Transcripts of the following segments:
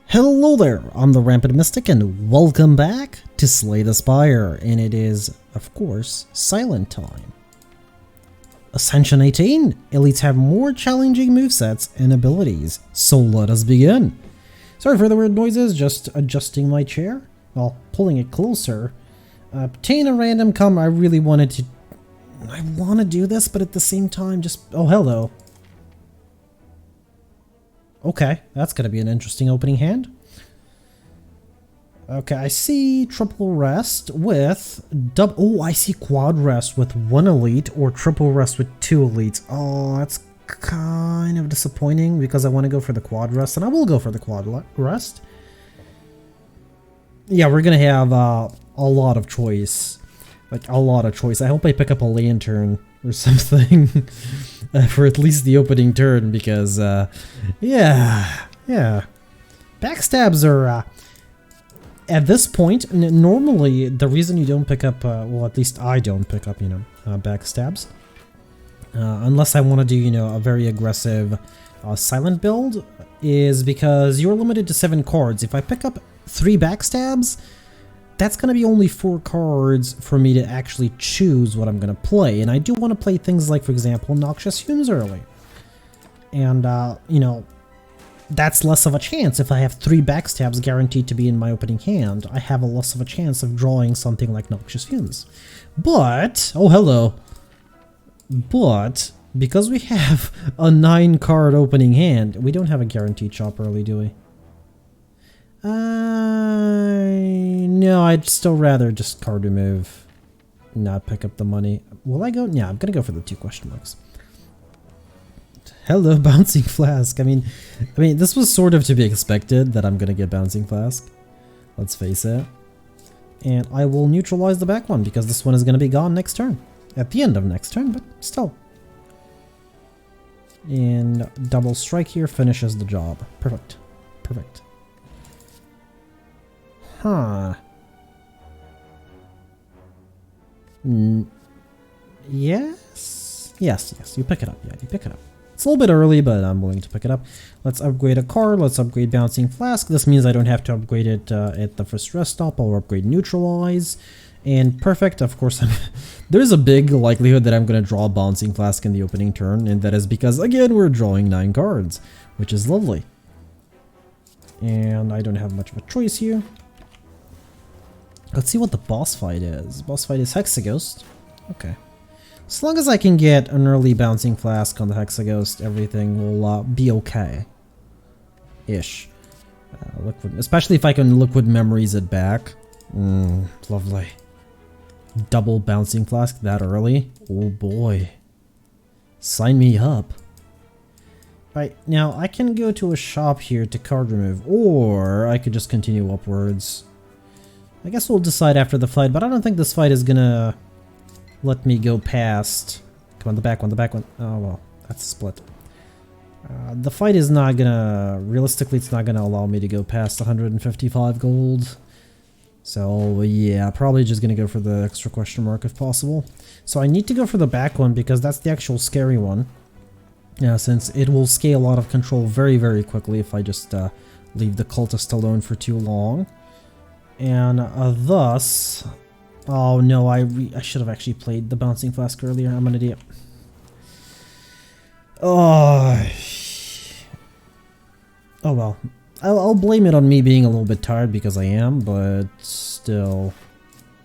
Hello there, I'm the Rampant Mystic and welcome back to Slay the Spire, and it is, of course, Silent Time. Ascension 18, elites have more challenging movesets and abilities, so let us begin. Sorry for the weird noises, just adjusting my chair, well, pulling it closer. Obtain a random I really wanted to, I want to do this, but at the same time just, oh hello. Okay, that's going to be an interesting opening hand. Okay, I see triple rest with oh, I see quad rest with one elite or triple rest with two elites. Oh, that's kind of disappointing because I want to go for the quad rest, and I will go for the quad rest. Yeah, we're going to have a lot of choice. Like, a lot of choice. I hope I pick up a lantern or something for at least the opening turn because, yeah. Backstabs are, at this point, normally the reason you don't pick up, well, at least I don't pick up, backstabs, unless I want to do, a very aggressive silent build, is because you're limited to 7 cards. If I pick up 3 backstabs, that's going to be only 4 cards for me to actually choose what I'm going to play. And I do want to play things like, for example, Noxious Fumes early. And, that's less of a chance. If I have 3 backstabs guaranteed to be in my opening hand, I have a less of a chance of drawing something like Noxious Fumes. But, oh hello. But, because we have a 9-card opening hand, we don't have a guaranteed chop early, do we? No, I'd still rather just card remove, not pick up the money. Will I go? Yeah, I'm gonna go for the 2 question marks. Hello, Bouncing Flask. I mean, this was sort of to be expected that I'm gonna get Bouncing Flask. Let's face it. And I will neutralize the back one because this one is gonna be gone next turn. At the end of next turn, but still. And double strike here finishes the job. Perfect. Perfect. Huh. Yes, you pick it up. Yeah, you pick it up. It's a little bit early, but I'm willing to pick it up. Let's upgrade a card. Let's upgrade Bouncing Flask. This means I don't have to upgrade it at the first rest stop. I'll upgrade Neutralize. And perfect, of course, there's a big likelihood that I'm going to draw Bouncing Flask in the opening turn, and that is because, again, we're drawing 9 cards, which is lovely. And I don't have much of a choice here. Let's see what the boss fight is. Boss fight is Hexaghost. Okay. As long as I can get an early Bouncing Flask on the Hexaghost, everything will be okay. Ish. Especially if I can Liquid Memories it back. Lovely. Double Bouncing Flask that early? Oh boy. Sign me up. Right, now I can go to a shop here to card remove, or I could just continue upwards. I guess we'll decide after the fight, but I don't think this fight is gonna let me go past. Come on, the back one. Oh well, that's a split. The fight is not gonna, realistically, it's not gonna allow me to go past 155 gold. So yeah, probably just gonna go for the extra question mark if possible. So I need to go for the back one because that's the actual scary one. Yeah, since it will scale out of control very, very quickly if I just leave the cultist alone for too long. And thus, oh no, I should have actually played the Bouncing Flask earlier. I'm an idiot. Oh well, I'll blame it on me being a little bit tired because I am, but still,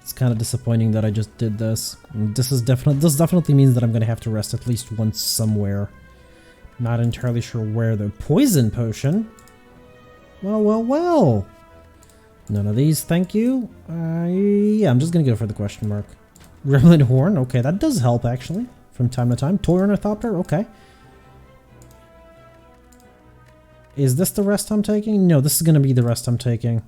it's kind of disappointing that I just did this. And this definitely means that I'm gonna have to rest at least once somewhere. Not entirely sure where. The poison potion. Well. None of these, thank you. Yeah, I'm just gonna go for the question mark. Gremlin Horn, okay, that does help actually, from time to time. Toy Ornithopter, okay. Is this the rest I'm taking? No, this is gonna be the rest I'm taking.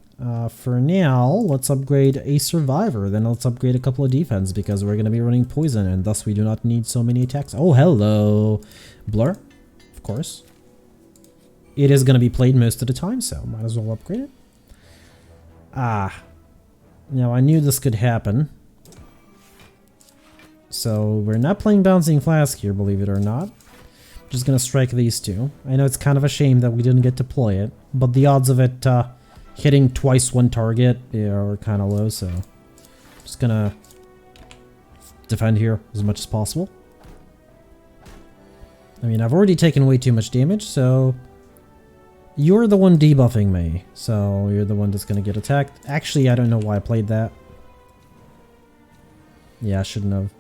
For now, let's upgrade a Survivor, then let's upgrade a couple of defense because we're gonna be running poison and thus we do not need so many attacks. Oh, hello. Blur, of course. It is gonna be played most of the time, so might as well upgrade it. Now I knew this could happen. So we're not playing Bouncing Flask here, believe it or not. Just gonna strike these 2. I know it's kind of a shame that we didn't get to play it, but the odds of it hitting twice one target are kind of low, so I'm just gonna defend here as much as possible. I mean, I've already taken way too much damage, so you're the one debuffing me, so you're the one that's gonna get attacked. Actually, I don't know why I played that. Yeah, I shouldn't have.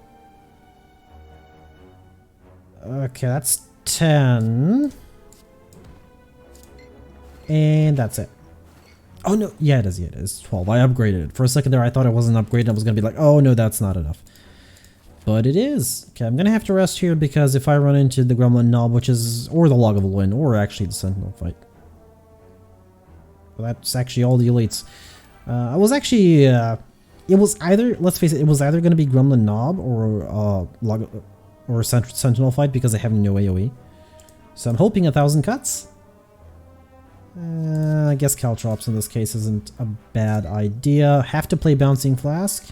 Okay, that's 10. And that's it. Oh no, yeah it is, yeah it is 12. I upgraded it. For a second there I thought it wasn't upgraded. I was gonna be like, oh no, that's not enough. But it is. Okay, I'm gonna have to rest here because if I run into the Gremlin Knob, which is, or the Log of Wind, or actually the Sentinel fight. Well, that's actually all the elites. I was actually, it was either, let's face it, it was either gonna be Gremlin Knob or Sentinel fight because I have no AoE. So I'm hoping 1,000 cuts. I guess Caltrops in this case isn't a bad idea. Have to play Bouncing Flask.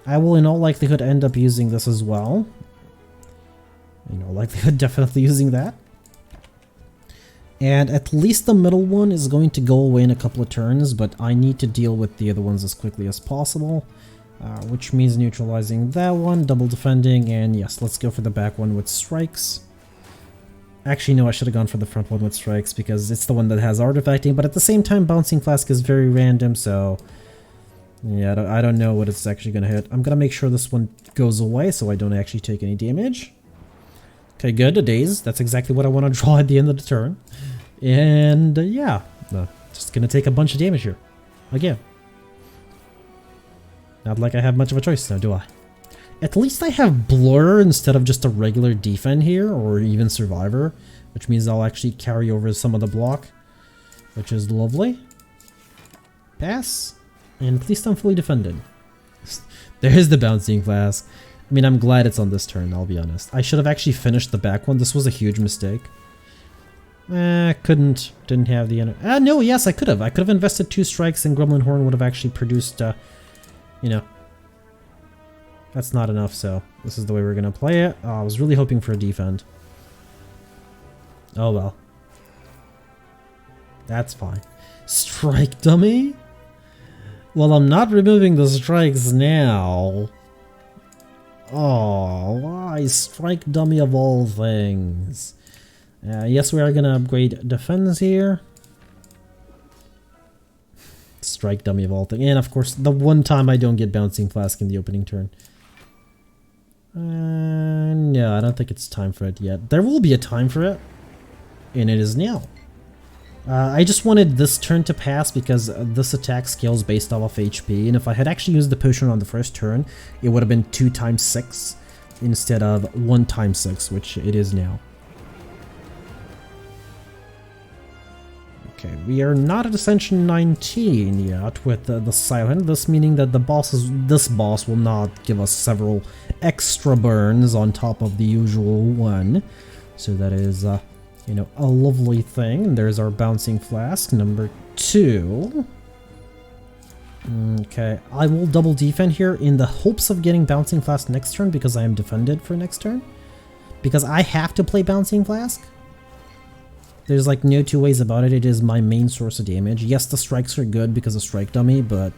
I will in all likelihood end up using this as well. In all likelihood definitely using that. And at least the middle one is going to go away in a couple of turns, but I need to deal with the other ones as quickly as possible. Which means neutralizing that one, double defending, and yes, let's go for the back one with strikes. Actually, no, I should have gone for the front one with strikes because it's the one that has artifacting, but at the same time, Bouncing Flask is very random, so yeah, I don't know what it's actually going to hit. I'm going to make sure this one goes away so I don't actually take any damage. Okay, good, a daze. That's exactly what I want to draw at the end of the turn. And yeah, just going to take a bunch of damage here. Again. Not like I have much of a choice now, do I? At least I have Blur instead of just a regular defend here, or even Survivor, which means I'll actually carry over some of the block, which is lovely. Pass, and at least I'm fully defended. There's the Bouncing Flask. I mean, I'm glad it's on this turn, I'll be honest. I should have actually finished the back one. This was a huge mistake. Didn't have the energy. No, yes, I could have. I could have invested 2 strikes and Gremlin Horn would have actually produced, you know, that's not enough, so this is the way we're gonna play it. I was really hoping for a defend. Oh well. That's fine. Strike dummy? Well, I'm not removing the strikes now. Oh, why? Strike dummy of all things. Yes, we are gonna upgrade defense here. Strike dummy of all things. And of course, the one time I don't get Bouncing Flask in the opening turn. No, I don't think it's time for it yet. There will be a time for it, and it is now. I just wanted this turn to pass because this attack scales based off of HP, and if I had actually used the potion on the first turn, it would have been 2 times 6 instead of 1 times 6, which it is now. Okay, we are not at Ascension 19 yet with the Silent, this meaning that this boss will not give us several extra burns on top of the usual one. So that is, you know, a lovely thing. And there's our Bouncing Flask, number 2. Okay, I will double defend here in the hopes of getting Bouncing Flask next turn because I am defended for next turn. Because I have to play Bouncing Flask. There's like no two ways about it. It is my main source of damage. Yes, the strikes are good because of strike dummy, but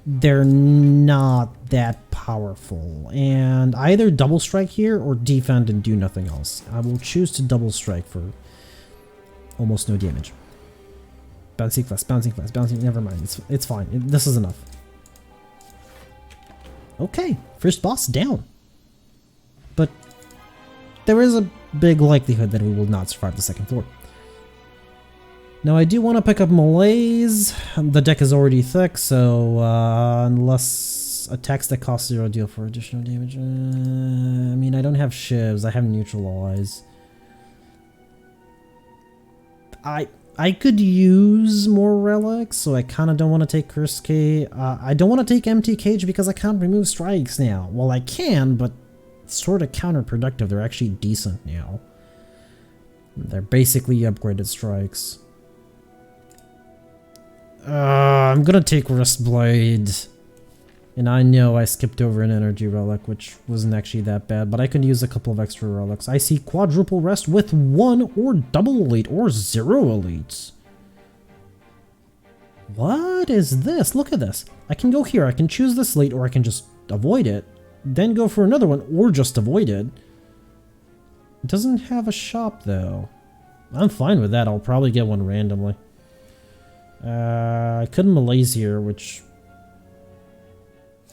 they're not that powerful. And I either double strike here or defend and do nothing else. I will choose to double strike for almost no damage. Bouncing Flask, Bouncing Flask, Bouncing, never mind. It's fine. This is enough. Okay, first boss down. But there is a big likelihood that we will not survive the second floor. Now I do want to pick up Malaise. The deck is already thick, so unless attacks that cost 0 deal for additional damage. I mean, I don't have shivs, I have neutralize. I could use more relics, so I kind of don't want to take Curse K. I don't want to take Empty Cage because I can't remove strikes now. Well, I can, but it's sort of counterproductive. They're actually decent now. They're basically upgraded strikes. I'm gonna take Wrist Blade. And I know I skipped over an energy relic, which wasn't actually that bad, but I could use a couple of extra relics. I see quadruple rest with 1 or double elite or 0 elites. What is this? Look at this. I can go here, I can choose this elite, or I can just avoid it, then go for another one, or just avoid it. It doesn't have a shop though. I'm fine with that, I'll probably get one randomly. I couldn't malaise here, which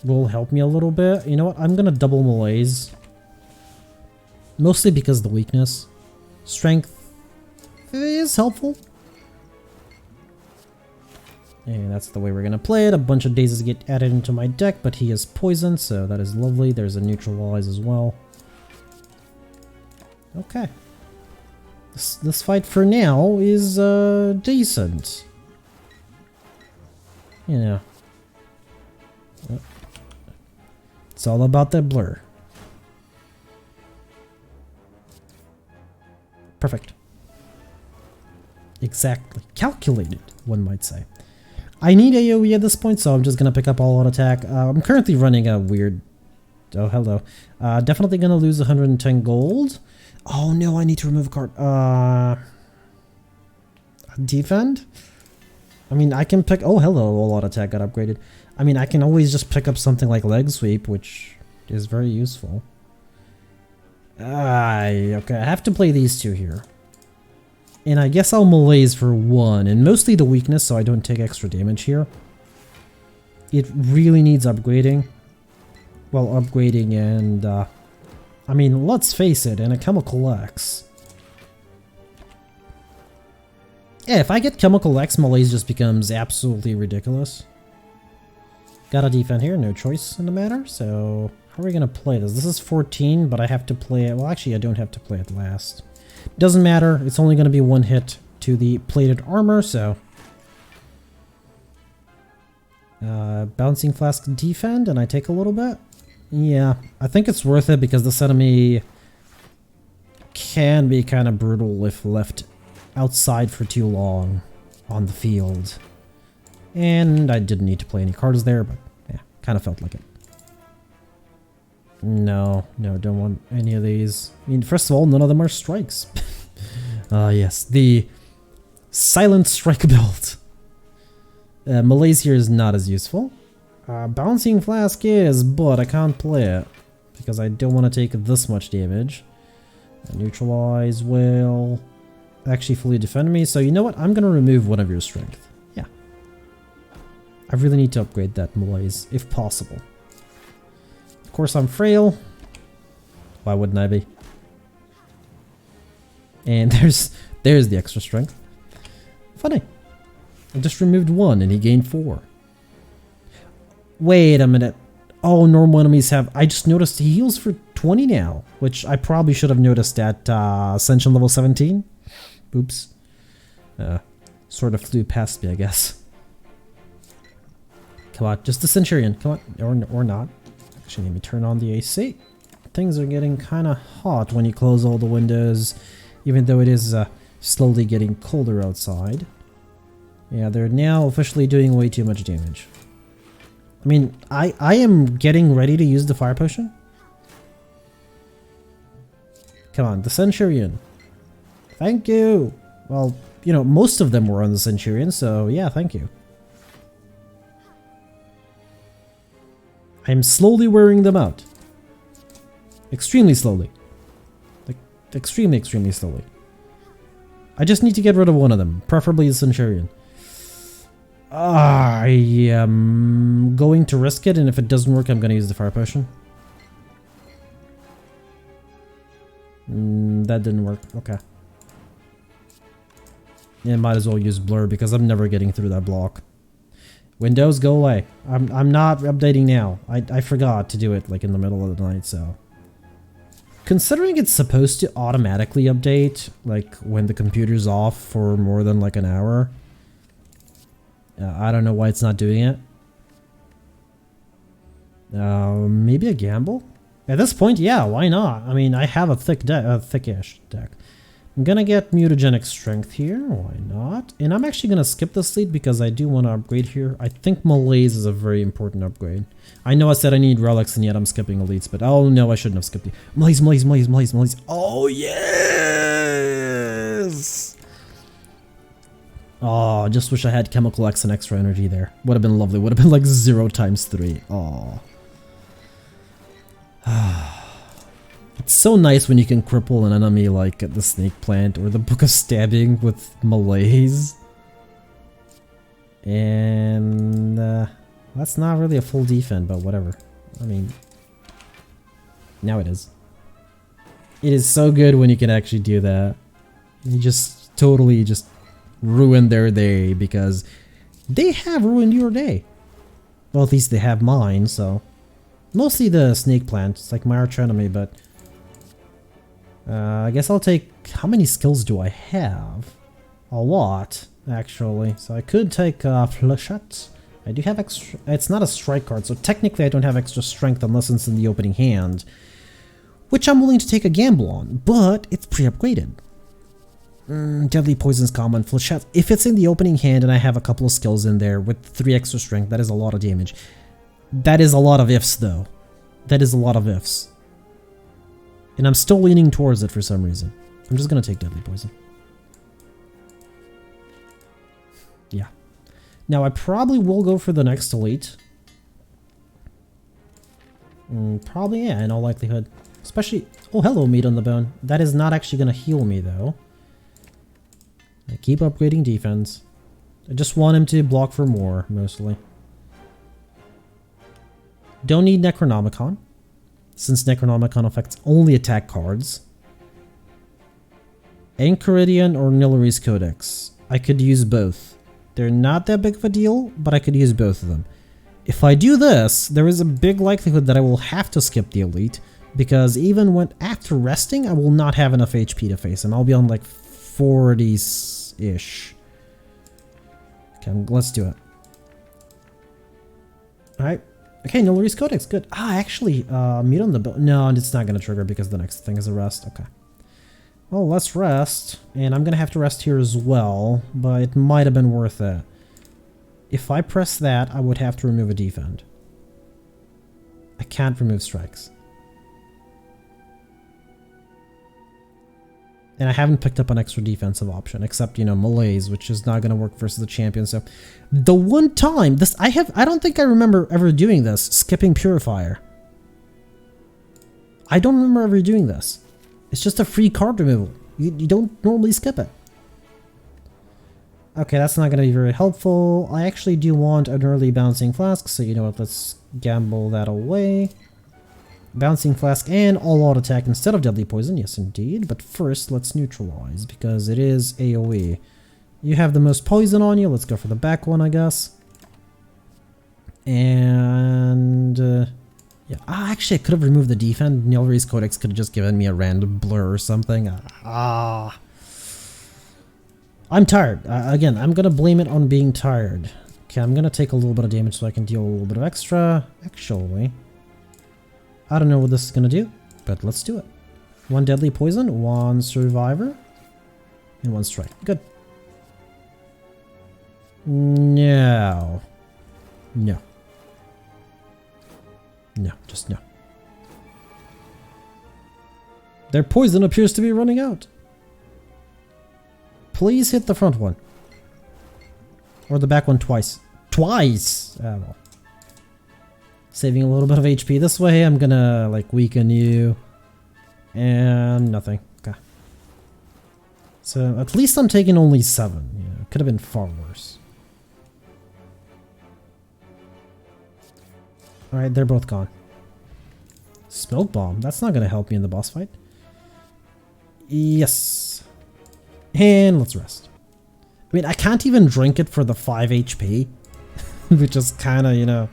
will help me a little bit. You know what? I'm gonna double malaise. Mostly because of the weakness. Strength is helpful. And that's the way we're gonna play it. A bunch of daisies get added into my deck, but he is poisoned, so that is lovely. There's a neutralize as well. Okay. This fight for now is decent. You know. It's all about that blur. Perfect. Exactly. Calculated, one might say. I need AoE at this point, so I'm just gonna pick up all out attack. I'm currently running a weird... Oh, hello. Definitely gonna lose 110 gold. Oh no, I need to remove a card. Defend? I mean, I can pick... Oh, hello, all out attack got upgraded. I mean, I can always just pick up something like leg sweep, which is very useful. Okay, I have to play these two here. And I guess I'll malaise for 1, and mostly the weakness so I don't take extra damage here. It really needs upgrading. Well, upgrading and, I mean, let's face it, in a Chemical X. Yeah, if I get Chemical X, malaise just becomes absolutely ridiculous. Gotta defend here, no choice in the matter, so how are we gonna play this? This is 14, but I have to play it, well actually I don't have to play it last. Doesn't matter, it's only gonna be 1 hit to the plated armor, so... Bouncing Flask defend, and I take a little bit? Yeah, I think it's worth it because this enemy can be kind of brutal if left outside for too long on the field. And I didn't need to play any cards there, but yeah, kind of felt like it. No, don't want any of these. I mean, first of all, none of them are strikes. Yes, the silent strike build. Malaise here is not as useful. Bouncing Flask is, but I can't play it because I don't want to take this much damage. Neutralize will actually fully defend me, so you know what? I'm going to remove 1 of your strength. Yeah. I really need to upgrade that malaise, if possible. Of course, I'm frail. Why wouldn't I be? And there's the extra strength. Funny. I just removed 1 and he gained 4. Wait a minute. Oh, normal enemies have... I just noticed he heals for 20 now, which I probably should have noticed at Ascension level 17. Oops. Sort of flew past me, I guess. Come on, just the Centurion. Come on, or not. Actually, let me turn on the AC. Things are getting kind of hot when you close all the windows, even though it is slowly getting colder outside. Yeah, they're now officially doing way too much damage. I mean, I am getting ready to use the fire potion. Come on, the Centurion. Thank you. Well, you know, most of them were on the Centurion, so yeah, thank you. I'm slowly wearing them out. Extremely slowly. Like, extremely slowly. I just need to get rid of 1 of them, preferably the Centurion. I am going to risk it, and if it doesn't work, I'm going to use the fire potion. That didn't work. Okay. Yeah, might as well use blur because I'm never getting through that block. Windows, go away. I'm not updating now. I forgot to do it like in the middle of the night, so. Considering it's supposed to automatically update, like when the computer's off for more than like an hour, I don't know why it's not doing it. Maybe a gamble? At this point, yeah, why not? I mean, I have a thickish deck. I'm gonna get mutagenic strength here, why not? And I'm actually gonna skip this lead because I do want to upgrade here. I think Malaise is a very important upgrade. I know I said I need relics and yet I'm skipping elites, but oh no, I shouldn't have skipped it. Malaise, Malaise, Malaise, Malaise, Malaise. Oh yes! Oh, just wish I had Chemical X and extra energy there. Would have been lovely. Would have been like 0 times 3. Oh. It's so nice when you can cripple an enemy like the Snake Plant or the Book of Stabbing with Malaise. And that's not really a full defend, but whatever. I mean, now it is. It is so good when you can actually do that. You just totally just ruin their day because they have ruined your day. Well, at least they have mine, so. Mostly the Snake Plant. It's like my arch enemy, but I guess I'll take... How many skills do I have? A lot, actually. So I could take Flechette. I do have extra... It's not a strike card, so technically I don't have extra strength unless it's in the opening hand. Which I'm willing to take a gamble on, but it's pre-upgraded. Deadly Poison's common. Flechette. If it's in the opening hand and I have a couple of skills in there with 3 extra strength, that is a lot of damage. That is a lot of ifs, though. That is a lot of ifs. And I'm still leaning towards it for some reason. I'm just gonna take Deadly Poison. Yeah. Now I probably will go for the next elite. Probably, yeah, in all likelihood. Especially... Oh, hello, Meat on the Bone. That is not actually gonna heal me, though. I keep upgrading defense. I just want him to block for more, mostly. Don't need Necronomicon, since Necronomicon affects only attack cards. Enchiridion or Nilari's Codex. I could use both. They're not that big of a deal, but I could use both of them. If I do this, there is a big likelihood that I will have to skip the elite, because even when after resting, I will not have enough HP to face him. I'll be on like 40-ish. Okay, let's do it. Alright. Okay, Nilari's Codex, good. Ah, actually, Meat on the Bone. No, it's not going to trigger because the next thing is a rest. Okay. Well, let's rest. And I'm going to have to rest here as well, but it might have been worth it. If I press that, I would have to remove a defend. I can't remove strikes. And I haven't picked up an extra defensive option, except, you know, Malaise, which is not going to work versus the champion. So, the one time this I don't think I remember ever doing this, skipping Purifier. I don't remember ever doing this. It's just a free card removal. You don't normally skip it. Okay, that's not going to be very helpful. I actually do want an early Bouncing Flask, so you know what, let's gamble that away. Bouncing Flask and all-out attack instead of Deadly Poison, yes indeed. But first, let's neutralize, because it is AoE. You have the most poison on you, let's go for the back one, I guess. And... yeah, actually I could have removed the defend. Nilari's Codex could have just given me a random blur or something. I'm tired. Again, I'm gonna blame it on being tired. Okay, I'm gonna take a little bit of damage so I can deal a little bit of extra. Actually... I don't know what this is going to do, but let's do it. 1 Deadly Poison, 1 Survivor, and 1 Strike. Good. No. No. No, just no. Their poison appears to be running out. Please hit the front one. Or the back one twice. Twice! Ah, well. Saving a little bit of HP this way. I'm gonna like weaken you. And nothing. Okay. So at least I'm taking only 7. Yeah, could have been far worse. Alright, they're both gone. Smoke Bomb. That's not gonna help me in the boss fight. Yes. And let's rest. I mean, I can't even drink it for the 5 HP. Which is kinda, you know...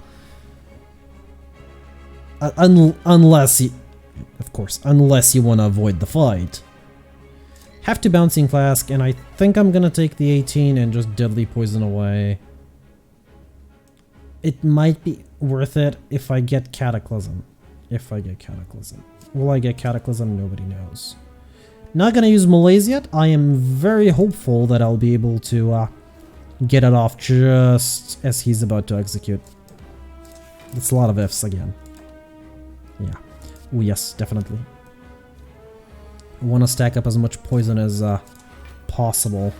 unless you, of course, unless you want to avoid the fight. Have to Bouncing Flask, and I think I'm gonna take the 18 and just Deadly Poison away. It might be worth it if I get Cataclysm. If I get Cataclysm. Will I get Cataclysm? Nobody knows. Not gonna use Malaise yet. I am very hopeful that I'll be able to get it off just as he's about to execute. It's a lot of Fs again. Yeah. Oh yes, definitely. I want to stack up as much poison as possible.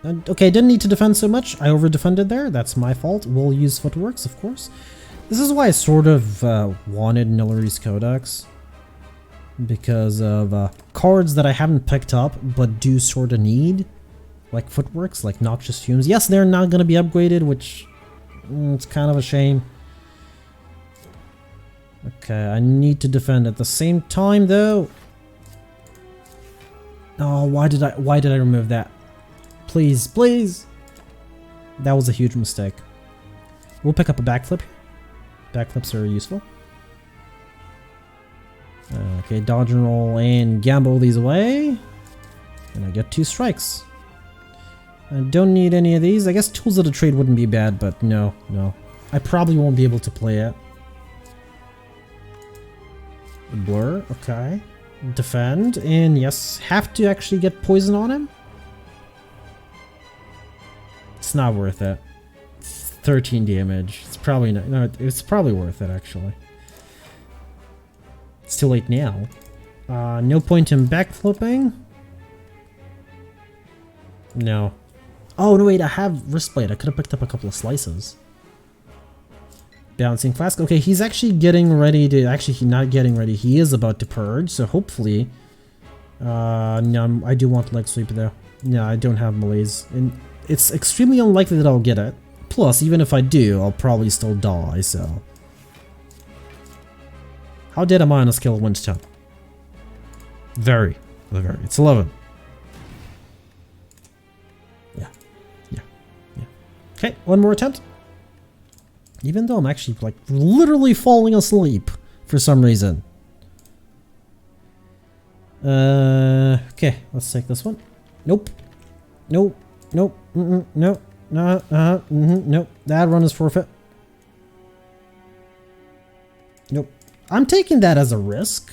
And, okay, didn't need to defend so much. I over-defended there. That's my fault. We'll use Footworks, of course. This is why I sort of wanted Nilari's Codex. Because of cards that I haven't picked up, but do sort of need. Like Footworks, like Noxious Fumes. Yes, they're not going to be upgraded, which... it's kind of a shame. Okay, I need to defend at the same time, though. Oh, why did I remove that? Please, please. That was a huge mistake. We'll pick up a backflip here. Backflips are useful. Okay, dodge and roll and gamble these away. And I get 2 strikes. I don't need any of these. I guess Tools of the Trade wouldn't be bad, but no. I probably won't be able to play it. Blur, okay. Defend, and yes, have to actually get poison on him. It's not worth it. It's 13 damage. It's probably not. No, it's probably worth it actually. It's too late now. No point in backflipping. No. Oh no, wait! I have Wristblade. I could have picked up a couple of slices. Bouncing Flask. Okay, he's actually getting ready to... Actually, he's not getting ready. He is about to purge, so hopefully... no, I do want Leg Sweep, though. No, I don't have Malaise. And it's extremely unlikely that I'll get it. Plus, even if I do, I'll probably still die, so... How dead am I on a scale of 1 to 10? Very. Very. It's 11. Yeah. Okay, one more attempt. Even though I'm actually, like, literally falling asleep for some reason. Okay, let's take this one. Nope. Nope. Nope. Nope. Nope. That run is forfeit. Nope. I'm taking that as a risk.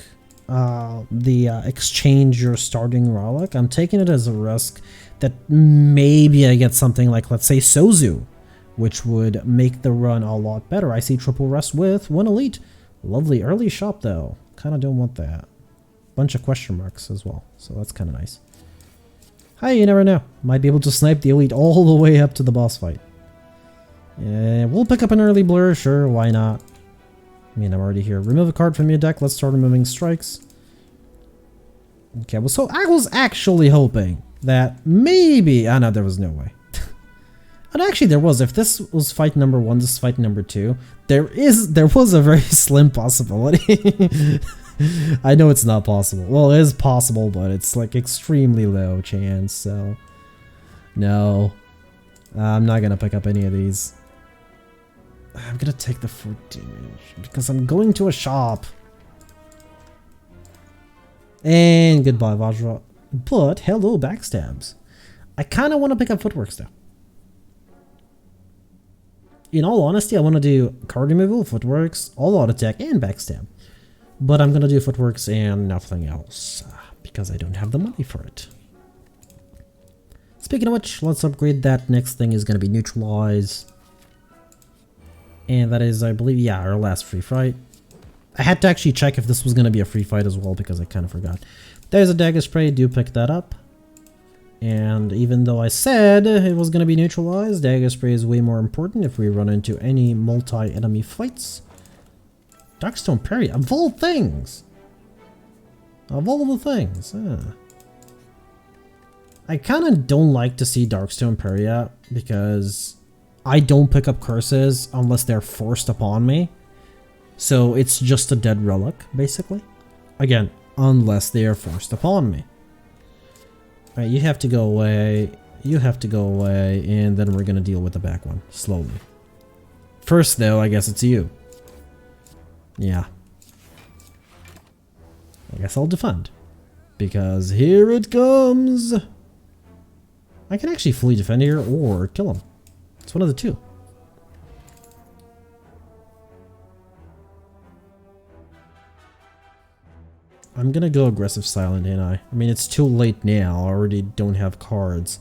Exchange your starting relic. I'm taking it as a risk that maybe I get something like, let's say, Sozu, which would make the run a lot better. I see triple rest with 1 elite. Lovely early shop though. Kind of don't want that. Bunch of question marks as well, so that's kind of nice. Hi, you never know. Might be able to snipe the elite all the way up to the boss fight. Yeah, we'll pick up an early blur, sure, why not? I mean, I'm already here. Remove a card from your deck. Let's start removing strikes. Okay, well, so I was actually hoping that maybe... Ah, no, there was no way. And actually there was. If this was fight number 1, this is fight number 2. There was a very slim possibility. I know it's not possible. Well, it is possible, but it's like extremely low chance, so... No. I'm not gonna pick up any of these. I'm gonna take the 4 damage, because I'm going to a shop. And goodbye, Vajra. But, hello, backstabs. I kinda wanna pick up Footworks, though. In all honesty, I want to do card removal, Footworks, all out attack, and backstab. But I'm going to do Footworks and nothing else, because I don't have the money for it. Speaking of which, let's upgrade that. Next thing is going to be Neutralize. And that is, I believe, yeah, our last free fight. I had to actually check if this was going to be a free fight as well, because I kind of forgot. There's a Dagger Spray, do pick that up. And even though I said it was going to be neutralized, Dagger Spray is way more important if we run into any multi-enemy fights. Darkstone Parry, of all things! Of all the things, I kind of don't like to see Darkstone Parry out, because I don't pick up curses unless they're forced upon me. So it's just a dead relic, basically. Again, unless they are forced upon me. Alright, you have to go away, you have to go away, and then we're gonna deal with the back one, slowly. First though, I guess it's you. Yeah. I guess I'll defend. Because here it comes! I can actually fully defend here, or kill him. It's one of the two. I'm gonna go aggressive silent, ain't I? I mean, it's too late now. I already don't have cards.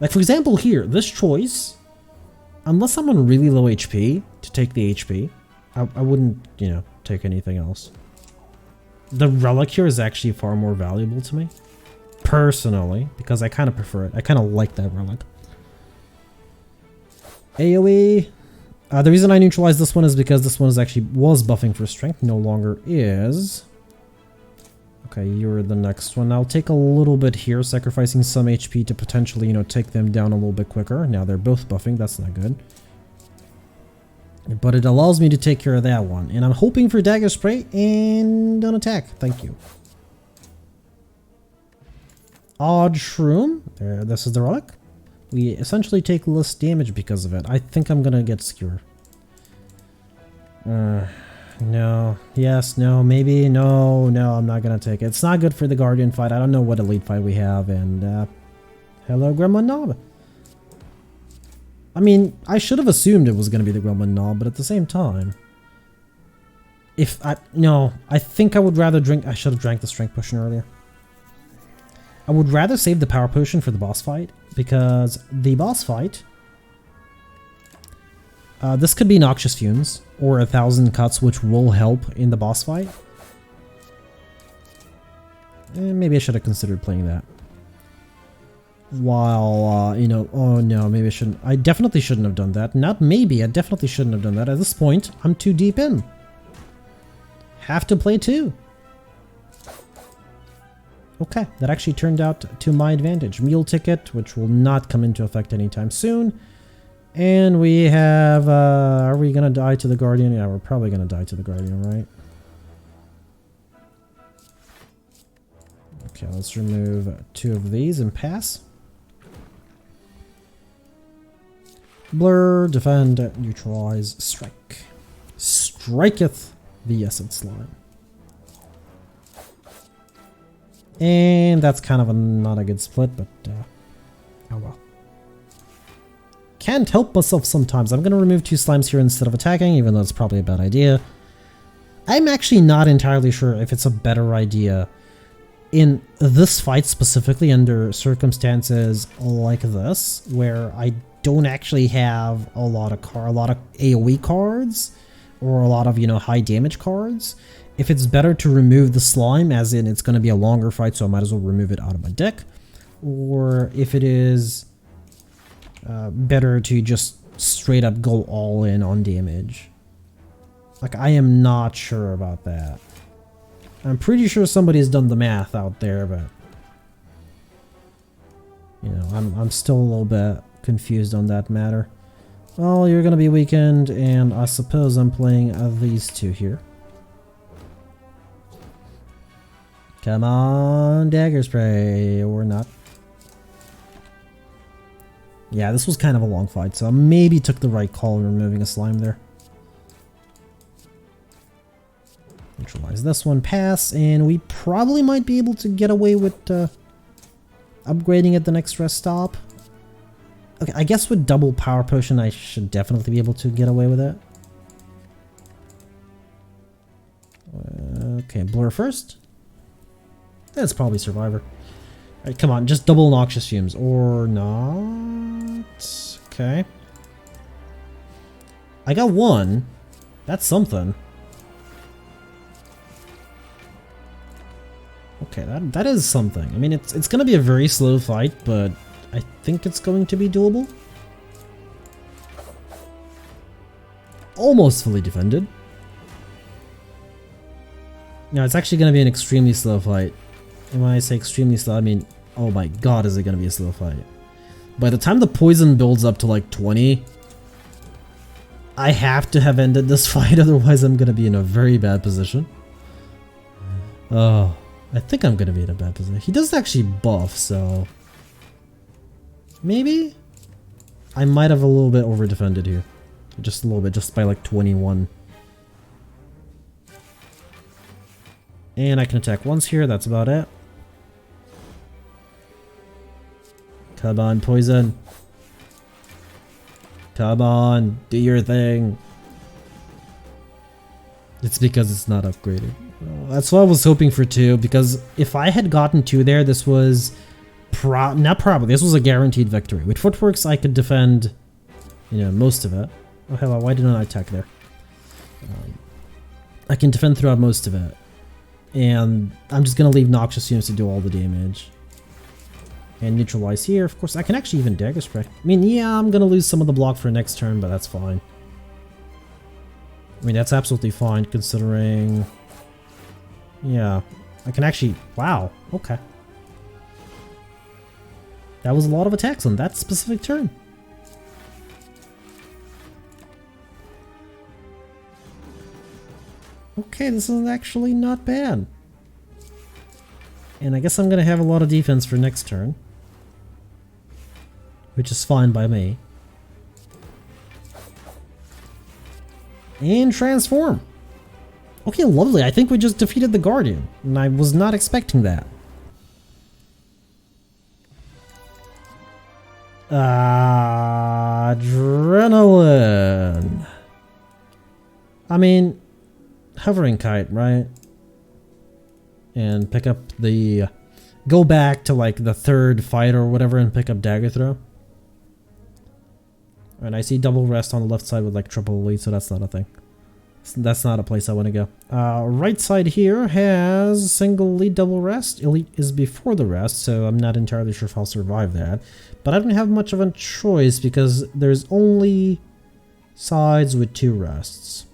Like, for example, here, this choice, unless I'm on really low HP to take the HP, I wouldn't, you know, take anything else. The relic here is actually far more valuable to me, personally, because I kind of prefer it. I kind of like that relic. AoE. The reason I neutralized this one is because this one was buffing for strength, no longer is. Okay, you're the next one. I'll take a little bit here, sacrificing some HP to potentially, you know, take them down a little bit quicker. Now they're both buffing, that's not good. But it allows me to take care of that one. And I'm hoping for Dagger Spray and don't attack. Thank you. Odd Shroom. There, this is the relic. We essentially take less damage because of it. I think I'm gonna get Skewer. No. Yes, no, maybe. No, I'm not gonna take it. It's not good for the Guardian fight. I don't know what elite fight we have. And, hello, Gremlin Knob. I mean, I should have assumed it was gonna be the Gremlin Knob, but at the same time... I think I would rather drink... I should have drank the Strength Potion earlier. I would rather save the Power Potion for the boss fight, because the boss fight, this could be Noxious Fumes, or 1,000 Cuts, which will help in the boss fight. Maybe I should have considered playing that. While, you know, oh no, maybe I shouldn't. I definitely shouldn't have done that. Not maybe, I definitely shouldn't have done that. At this point, I'm too deep in. Have to play two. Okay, that actually turned out to my advantage. Meal Ticket, which will not come into effect anytime soon. And we have, are we gonna die to the Guardian? Yeah, we're probably gonna die to the Guardian, right? Okay, let's remove 2 of these and pass. Blur, defend, neutralize, strike. Striketh the Acid Slime. And that's kind of not a good split, but oh well. Can't help myself sometimes. I'm going to remove 2 slimes here instead of attacking, even though it's probably a bad idea. I'm actually not entirely sure if it's a better idea in this fight specifically under circumstances like this, where I don't actually have a lot of AoE cards or a lot of, you know, high damage cards. If it's better to remove the slime, as in it's going to be a longer fight, so I might as well remove it out of my deck, or if it is better to just straight up go all in on damage. Like, I am not sure about that. I'm pretty sure somebody's done the math out there, but you know, I'm still a little bit confused on that matter. Well, you're going to be weakened, and I suppose I'm playing these 2 here. Come on, Dagger Spray, or not. Yeah, this was kind of a long fight, so I maybe took the right call in removing a slime there. Neutralize this one, pass, and we probably might be able to get away with upgrading at the next rest stop. Okay, I guess with double Power Potion I should definitely be able to get away with it. Okay, Blur first. That's probably Survivor. Alright, come on, just double Noxious Fumes. Or not. Okay. I got 1. That's something. Okay, that is something. I mean, it's gonna be a very slow fight, but I think it's going to be doable. Almost fully defended. No, it's actually gonna be an extremely slow fight. And when I say extremely slow, I mean, oh my god, is it gonna be a slow fight. By the time the poison builds up to like 20, I have to have ended this fight, otherwise I'm gonna be in a very bad position. Oh, I think I'm gonna be in a bad position. He does actually buff, so maybe I might have a little bit over defended here. Just a little bit, just by like 21. And I can attack once here, that's about it. Come on, poison. Come on, do your thing. It's because it's not upgraded. That's what I was hoping for too, because if I had gotten 2 there, this was this was a guaranteed victory. With footworks, I could defend, most of it. Oh, hello, why didn't I attack there? I can defend throughout most of it. And I'm just going to leave Noxious Fumes to do all the damage. And neutralize here. Of course, I can actually even Dagger Spray. I mean, yeah, I'm going to lose some of the block for next turn, but that's fine. I mean, that's absolutely fine, considering... Yeah, I can actually... Wow, okay. That was a lot of attacks on that specific turn. Okay, this is actually not bad. And I guess I'm going to have a lot of defense for next turn. Which is fine by me. And transform. Okay, lovely. I think we just defeated the Guardian. And I was not expecting that. Adrenaline. I mean, hovering kite, right? And pick up the... Go back to like the 3rd fight or whatever and pick up Dagger Throw. And I see double rest on the left side with like triple elite, so that's not a thing. That's not a place I want to go. Right side here has single elite, double rest. Elite is before the rest, so I'm not entirely sure if I'll survive that. But I don't have much of a choice because there's only sides with 2 rests.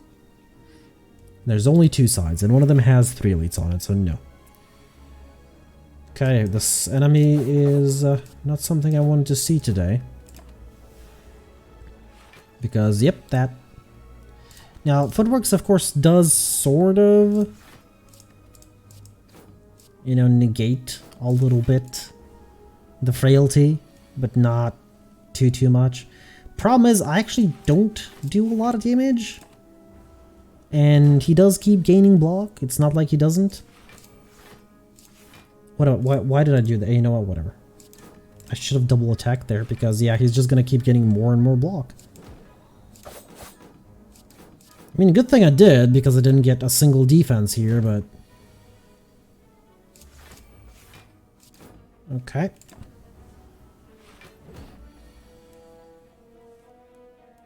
There's only 2 sides, and one of them has 3 elites on it, so no. Okay, this enemy is not something I wanted to see today. Because, yep, that... Now, Footworks, of course, does sort of... negate a little bit the frailty, but not too much. Problem is, I actually don't do a lot of damage. And he does keep gaining block. It's not like he doesn't. Why did I do that? You know what? Whatever. I should have double attacked there because, yeah, he's just going to keep getting more and more block. I mean, good thing I did because I didn't get a single defense here, but... Okay.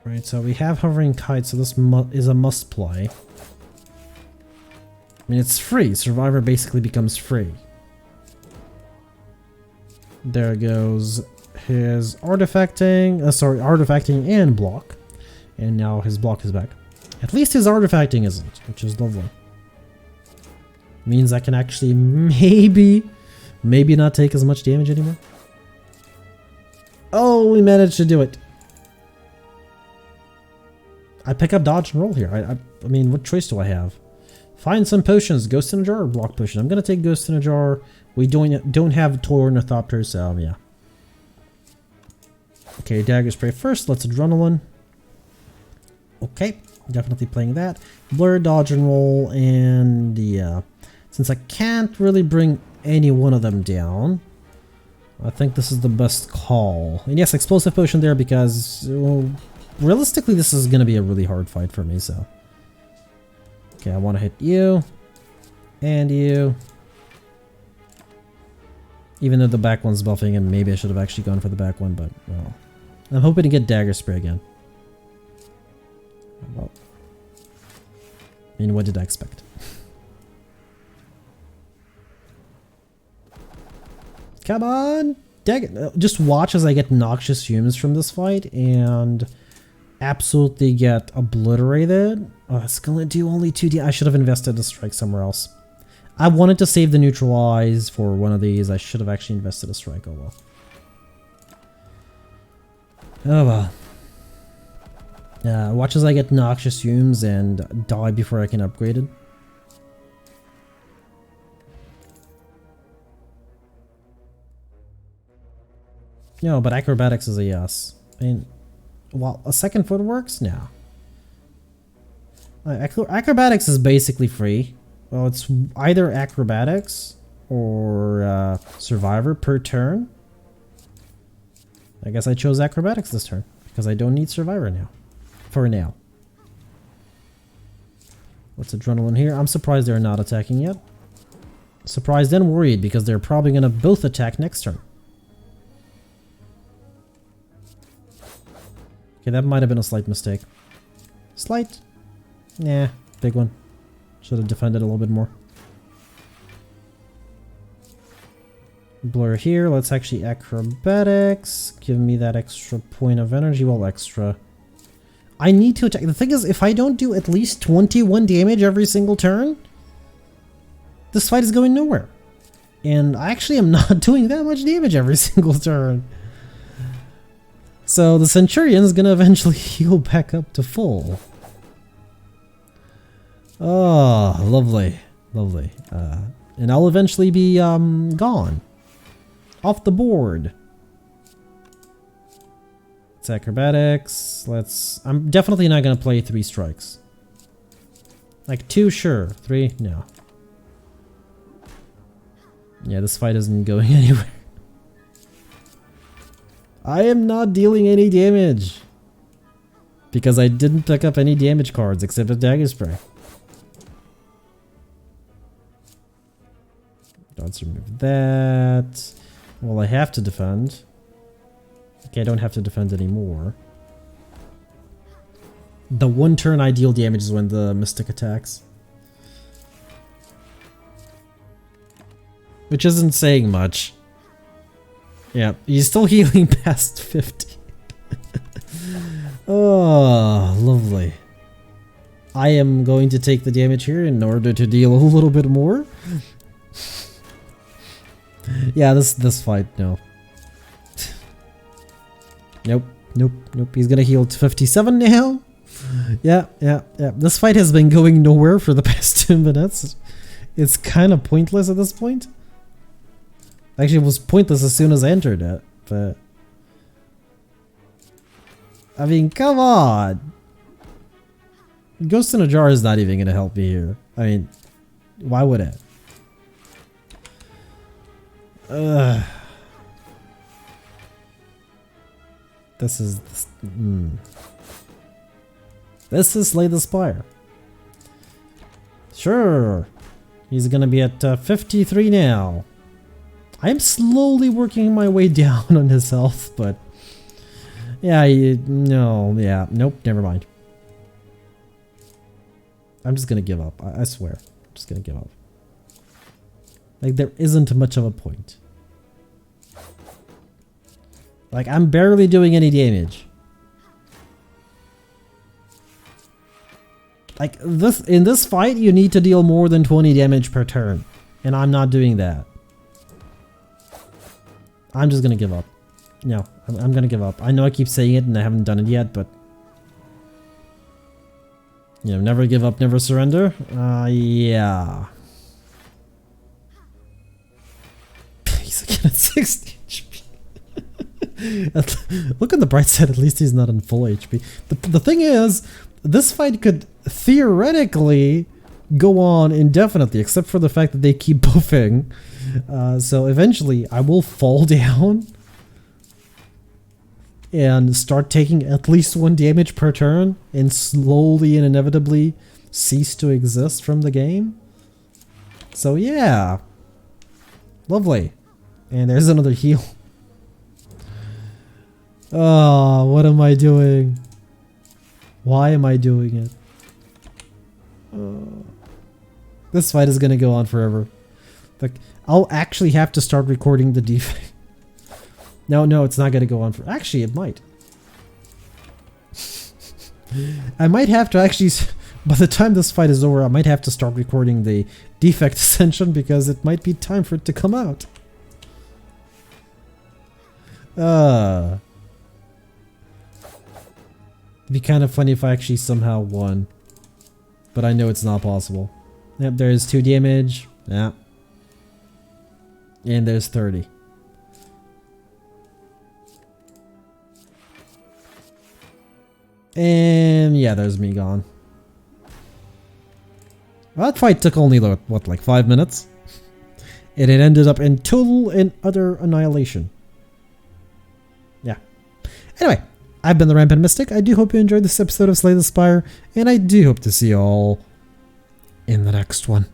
Right, so we have Hovering Kite, so this is a must play. I mean, it's free. Survivor basically becomes free. There goes his artifacting, artifacting and block. And now his block is back. At least his artifacting isn't, which is lovely. Means I can actually maybe not take as much damage anymore. Oh, we managed to do it. I pick up dodge and roll here. I mean, what choice do I have? Find some potions. Ghost in a jar or block potion? I'm gonna take Ghost in a jar. We don't have Tor or Ornithopter, so yeah. Okay, Dagger Spray first. Let's Adrenaline. Okay, definitely playing that. Blur, dodge and roll, and yeah. Since I can't really bring any one of them down, I think this is the best call. And yes, Explosive Potion there because, well, realistically this is going to be a really hard fight for me, so. Okay, I want to hit you. And you. Even though the back one's buffing, and maybe I should have actually gone for the back one, but, well. I'm hoping to get Dagger Spray again. Well, I mean, what did I expect? Come on! Dagger! Just watch as I get Noxious Fumes from this fight and absolutely get obliterated. Oh, it's gonna do only 2D. I should have invested a strike somewhere else. I wanted to save the neutralize for one of these. I should have actually invested a strike. Oh well. Oh well. Watch as I get Noxious Fumes and die before I can upgrade it. No, but Acrobatics is a yes. I mean, well, a second foot works? No. Acrobatics is basically free. Well, it's either Acrobatics or Survivor per turn. I guess I chose Acrobatics this turn because I don't need Survivor now. For now. What's Adrenaline here? I'm surprised they're not attacking yet. Surprised and worried because they're probably going to both attack next turn. Okay, that might have been a slight mistake. Slight? Nah, big one. Should have defended a little bit more. Blur here. Let's actually acrobatics. Give me that extra point of energy. Well, extra. I need to attack. The thing is, if I don't do at least 21 damage every single turn, this fight is going nowhere. And I actually am not doing that much damage every single turn. So the Centurion is going to eventually heal back up to full. Oh, lovely. Lovely. And I'll eventually be gone. Off the board. It's acrobatics. I'm definitely not going to play 3 strikes. Like 2, sure. 3, no. Yeah, this fight isn't going anywhere. I am not dealing any damage. Because I didn't pick up any damage cards except a dagger spray. Let's remove that. Well, I have to defend. Okay, I don't have to defend anymore. The one turn I deal damage is when the Mystic attacks. Which isn't saying much. Yeah, he's still healing past 50. Oh, lovely. I am going to take the damage here in order to deal a little bit more. Yeah, this fight, no. Nope, nope, nope. He's gonna heal to 57 now. Yeah. This fight has been going nowhere for the past 2 minutes. It's kind of pointless at this point. Actually, it was pointless as soon as I entered it, but... I mean, come on! Ghost in a Jar is not even gonna help me here. I mean, why would it? This is Slay the Spire. Sure, he's gonna be at 53 now. I'm slowly working my way down on his health, but yeah, nope, never mind. I'm just gonna give up. I swear, I'm just gonna give up. Like, there isn't much of a point. Like, I'm barely doing any damage. Like, in this fight, you need to deal more than 20 damage per turn. And I'm not doing that. I'm just gonna give up. No, I'm gonna give up. I know I keep saying it and I haven't done it yet, but... You know, never give up, never surrender? Yeah. He's again at 60 HP. Look on the bright side, at least he's not on full HP. The thing is, this fight could theoretically go on indefinitely, except for the fact that they keep buffing. So eventually I will fall down and start taking at least 1 damage per turn and slowly and inevitably cease to exist from the game. So yeah. Lovely. And there's another heal. Oh, what am I doing? Why am I doing it? This fight is gonna go on forever. Like, I'll actually have to start recording the defect. No, it's not gonna go on for... Actually, it might. I might have to actually... By the time this fight is over, I might have to start recording the defect ascension because it might be time for it to come out. It'd be kind of funny if I actually somehow won. But I know it's not possible. Yep, there's 2 damage. Yeah. And there's 30. And yeah, there's me gone. Well, that fight took only, what, like 5 minutes? And it ended up in total and utter annihilation. Yeah. Anyway, I've been the Rampant Mystic. I do hope you enjoyed this episode of Slay the Spire, and I do hope to see you all in the next one.